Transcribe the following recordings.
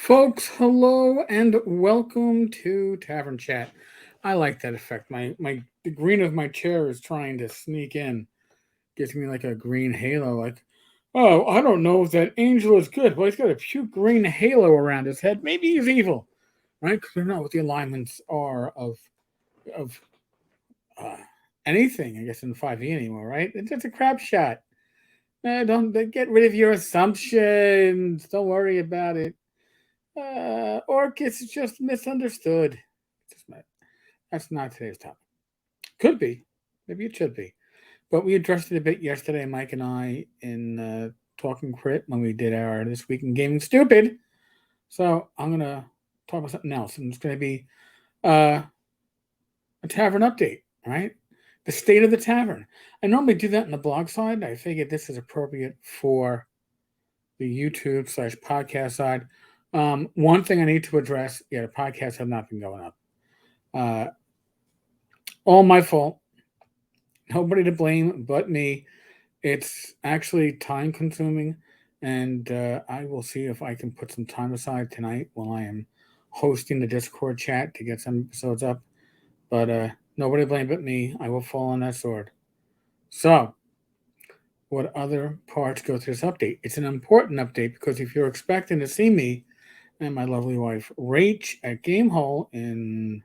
Folks, hello and welcome to Tavern Chat. I like that effect. The green of my chair is trying to sneak in. Gives me like a green halo, like, oh, I don't know if that angel is good. Well, he's got a cute green halo around his head. Maybe he's evil, right? Because we don't know what the alignments are of uh, anything, I guess, in 5e anymore, right? It's just a crap shot. Don't get rid of your assumptions. Don't worry about it. Orcus is just misunderstood. Just That's not today's topic. Could be. Maybe it should be. But we addressed it a bit yesterday, Mike and I, in Talking Crit when we did our This Week in Gaming Stupid. So I'm going to talk about something else. And it's going to be uh, a tavern update, right? The state of the tavern. I normally do that on the blog side. I figured this is appropriate for the YouTube/podcast side. One thing I need to address, the podcasts have not been going up. All my fault. Nobody to blame but me. It's actually time consuming, and I will see if I can put some time aside tonight while I am hosting the Discord chat to get some episodes up. But nobody to blame but me. I will fall on that sword. So, what other parts go through this update? It's an important update because if you're expecting to see me and my lovely wife Rach at Gamehole in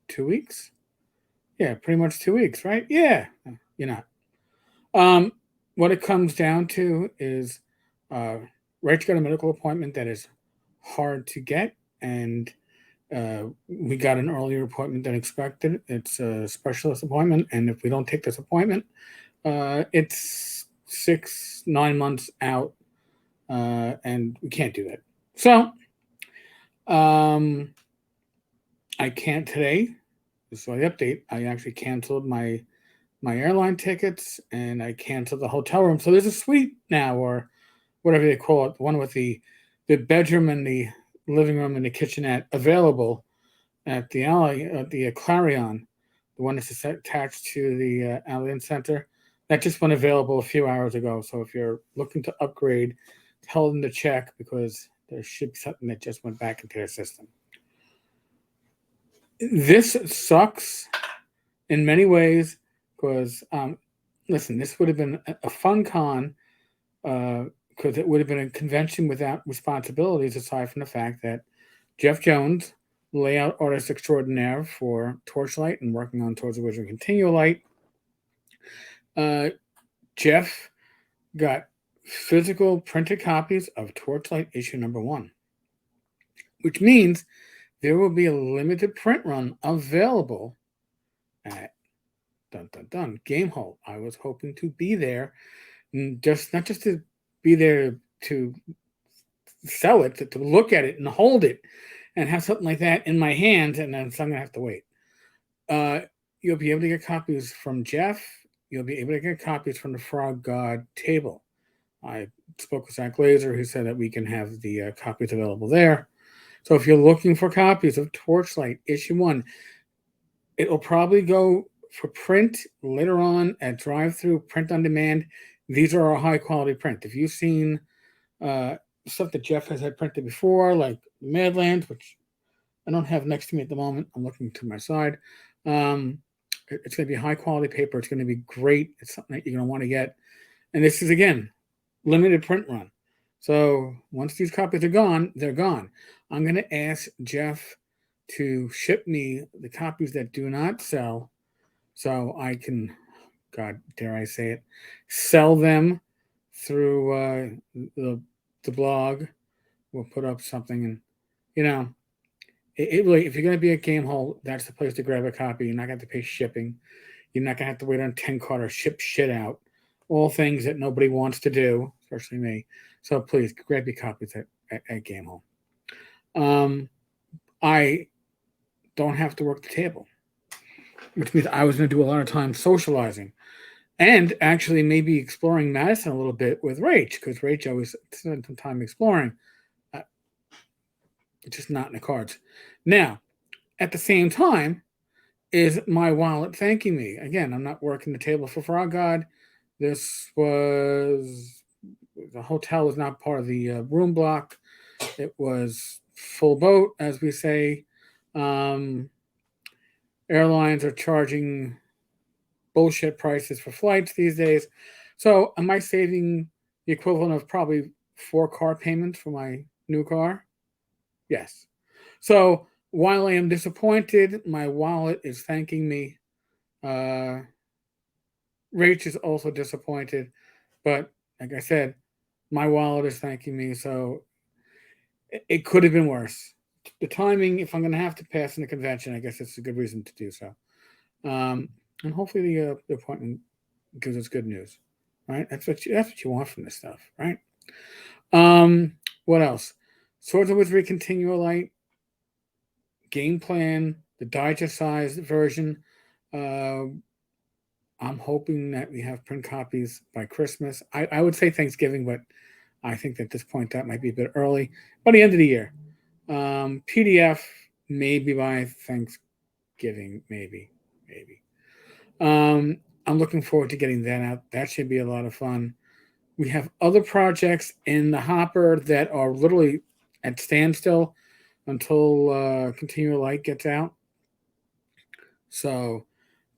2 weeks, yeah, pretty much 2 weeks, right? Yeah, you're not. What it comes down to is uh, Rach got a medical appointment that is hard to get, and we got an earlier appointment than expected. It's a specialist appointment, and if we don't take this appointment, it's 6-9 months out, and we can't do that. So, I can't today. So the update, I actually canceled my airline tickets and I canceled the hotel room. So there's a suite now, or whatever they call it, the one with the bedroom and the living room and the kitchenette available at the alley at the Clarion, the one that's attached to the Allianz Center. That just went available a few hours ago. So if you're looking to upgrade, tell them to check because there should be something that just went back into their system. This sucks in many ways because, listen, this would have been a fun con because it would have been a convention without responsibilities aside from the fact that Jeff Jones, layout artist extraordinaire for Torchlight and working on towards the Wizardry Continual Light, Jeff got physical printed copies of Torchlight issue number 1, which means there will be a limited print run available at Gamehole. I was hoping to be there, not just to be there to sell it, to look at it and hold it, and have something like that in my hands, and then so I'm gonna have to wait. You'll be able to get copies from Jeff. You'll be able to get copies from the Frog God table. I spoke with Zach Glazer, who said that we can have the copies available there. So if you're looking for copies of Torchlight issue 1, it'll probably go for print later on at drive-through, print on demand. These are a high-quality print. If you've seen stuff that Jeff has had printed before, like Madlands, which I don't have next to me at the moment, I'm looking to my side. It's going to be high-quality paper. It's going to be great. It's something that you're going to want to get. And this is, again, limited print run. So once these copies are gone, they're gone. I'm going to ask Jeff to ship me the copies that do not sell so I can, God, dare I say it, sell them through the blog. We'll put up something, and it really, if you're going to be at Gamehole, that's the place to grab a copy. You're not going to have to pay shipping. You're not going to have to wait on Tenkar or ship shit out. All things that nobody wants to do, especially me. So please grab your copies at Gamehole. I don't have to work the table, which means I was going to do a lot of time socializing and actually maybe exploring Madison a little bit with Rach, because Rach always spent some time exploring. It's just not in the cards. Now, at the same time, is my wallet thanking me? Again, I'm not working the table for Frog God. This was, the hotel was not part of the room block. It was full boat, as we say. Um, Airlines are charging bullshit prices for flights these days. So, am I saving the equivalent of probably 4 car payments for my new car? Yes. So, while I am disappointed, my wallet is thanking me. Uh, Rach is also disappointed, but like I said, my wallet is thanking me. So, it could have been worse. The timing, if I'm going to have to pass in the convention, I guess it's a good reason to do so. Um, and hopefully the appointment gives us good news, right? That's what you want from this stuff, right? Um, what else? Swords of Wizardry Continual Light game plan, the digest sized version. Uh, I'm hoping that we have print copies by Christmas. I would say Thanksgiving, but I think at this point that might be a bit early. By the end of the year, PDF maybe by Thanksgiving, maybe. I'm looking forward to getting that out. That should be a lot of fun. We have other projects in the hopper that are literally at standstill until Continual Light gets out. So,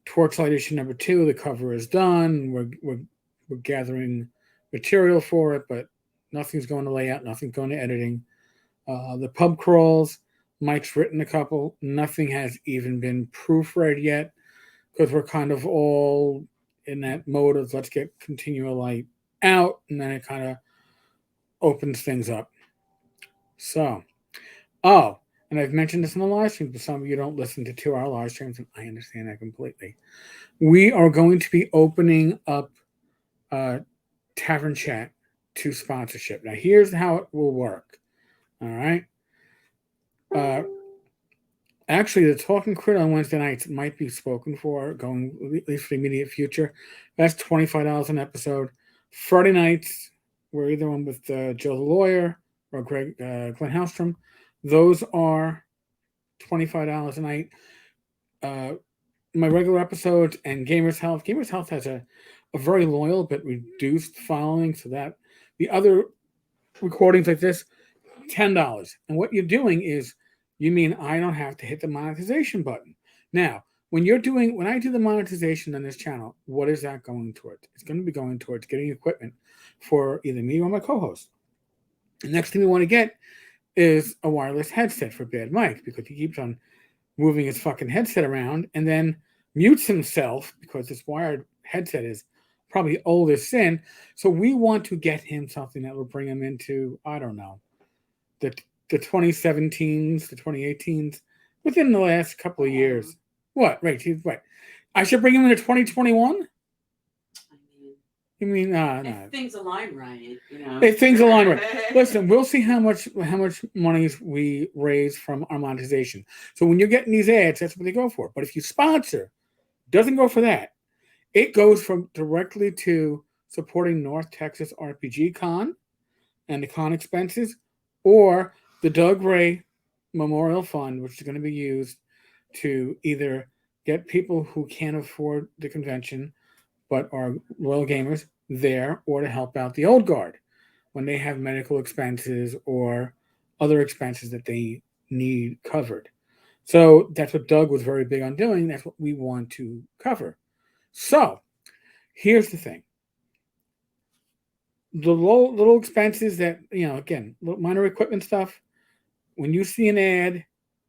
Torchlight issue number 2, the cover is done. We're gathering material for it, but nothing's going to layout, nothing's going to editing. The pub crawls, Mike's written a couple. Nothing has even been proofread yet because we're kind of all in that mode of let's get Continual Light out, and then it kind of opens things up. So, oh, and I've mentioned this in the live stream, but some of you don't listen to 2 hour live streams, and I understand that completely. We are going to be opening up Tavern Chat to sponsorship. Now, here's how it will work. All right. Uh, Actually, the Talking Crit on Wednesday nights might be spoken for, going at least for the immediate future. That's $25 an episode. Friday nights, we're either on with Joe the Lawyer or Glenn Hallstrom. Those are $25 a night. My regular episodes and Gamers Health. Gamers Health has a very loyal but reduced following, so that the other recordings like this, $10. And what you're doing is you mean I don't have to hit the monetization button. Now, when I do the monetization on this channel, what is that going towards? It's going to be going towards getting equipment for either me or my co-host. The next thing we want to get is a wireless headset for Bad Mike, because he keeps on moving his fucking headset around and then mutes himself because this wired headset is probably old as sin. So we want to get him something that will bring him into, I don't know, the 2017s, the 2018s, within the last couple of years. What? Right. What? I should bring him into 2021? You mean if things align right, If things align right. Listen, we'll see how much money we raise from our monetization. So when you're getting these ads, that's what they go for. But if you sponsor, doesn't go for that. It goes from directly to supporting North Texas RPG Con and the con expenses, or the Doug Ray Memorial Fund, which is going to be used to either get people who can't afford the convention but are loyal gamers there, or to help out the old guard when they have medical expenses or other expenses that they need covered. So that's what Doug was very big on doing. That's what we want to cover. So here's the thing. The little expenses that, again, minor equipment stuff, when you see an ad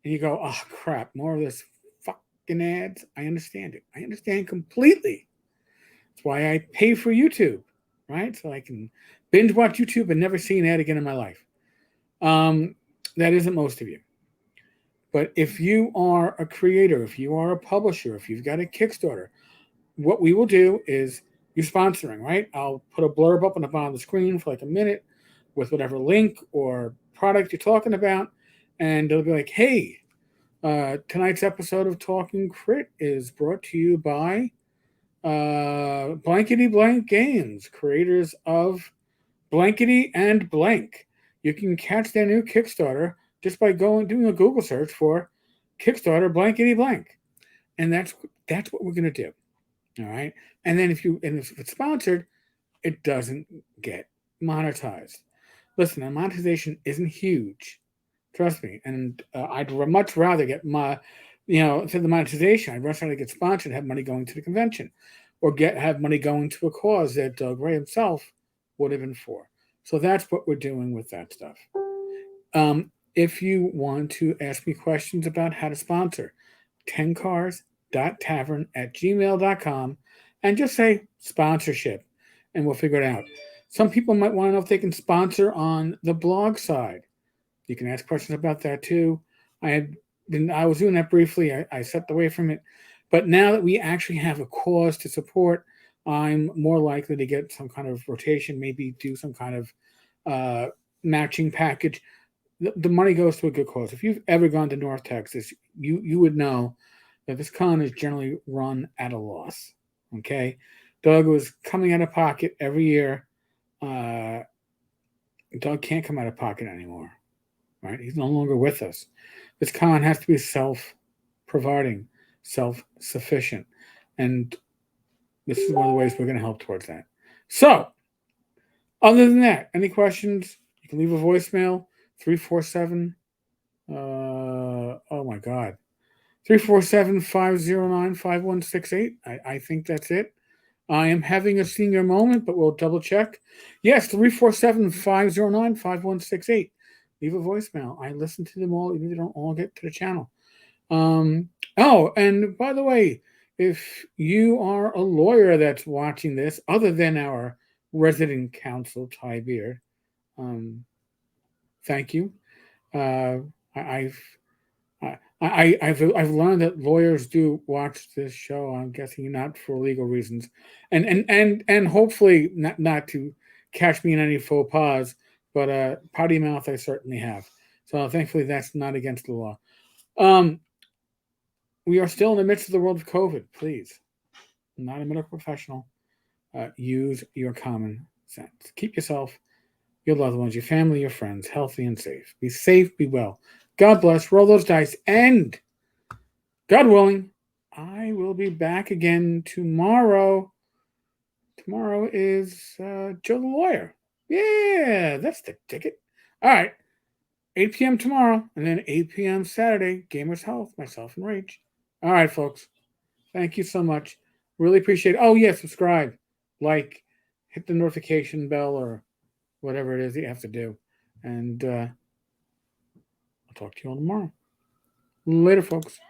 and you go, oh crap, more of this fucking ads, I understand it. I understand completely. That's why I pay for YouTube, right? So I can binge watch YouTube and never see an ad again in my life. That isn't most of you. But if you are a creator, if you are a publisher, if you've got a Kickstarter, what we will do is you're sponsoring, right? I'll put a blurb up on the bottom of the screen for like a minute with whatever link or product you're talking about. And they'll be like, hey, tonight's episode of Talking Crit is brought to you by Blankety Blank Games, creators of Blankety and Blank. You can catch their new Kickstarter just by doing a Google search for Kickstarter Blankety Blank. And that's what we're going to do. All right. And then if it's sponsored, it doesn't get monetized. Listen, the monetization isn't huge Trust me. And I'd much rather get my, instead of the monetization, I'd much rather get sponsored and have money going to the convention, or have money going to a cause that Ray himself would have been for. So that's what we're doing with that stuff. If you want to ask me questions about how to sponsor, tenkars.tavern@gmail.com, and just say sponsorship, and we'll figure it out. Some people might want to know if they can sponsor on the blog side. You can ask questions about that too. I was doing that briefly. I stepped away from it, but now that we actually have a cause to support, I'm more likely to get some kind of rotation, maybe do some kind of matching package. The money goes to a good cause. If you've ever gone to North Texas, you would know that this con is generally run at a loss. Okay, Doug was coming out of pocket every year. Doug can't come out of pocket anymore. Right? He's no longer with us. This con has to be self-providing, self-sufficient, and this is one of the ways we're going to help towards that. So, other than that, any questions? You can leave a voicemail 347. Oh my God, 347-509-5168. I think that's it. I am having a senior moment, but we'll double check. Yes, 347-509-5168. Leave a voicemail. I listen to them all, even if they don't all get to the channel. Oh, and by the way, if you are a lawyer that's watching this, other than our resident counsel, Ty Beard, thank you. I've learned that lawyers do watch this show. I'm guessing not for legal reasons, and hopefully not to catch me in any faux pas, but potty mouth I certainly have. So thankfully that's not against the law. We are still in the midst of the world of COVID. Please, I'm not a medical professional. Use your common sense. Keep yourself, your loved ones, your family, your friends healthy and safe. Be safe, be well. God bless. Roll those dice. And God willing, I will be back again tomorrow. Tomorrow is Joe the Lawyer. Yeah, that's the ticket. All right. 8 p.m. tomorrow, and then 8 p.m. Saturday, Gamers Health, myself and Rach. All right, folks. Thank you so much. Really appreciate it. Oh, yeah, subscribe, like, hit the notification bell, or whatever it is that you have to do. And I'll talk to you all tomorrow. Later, folks.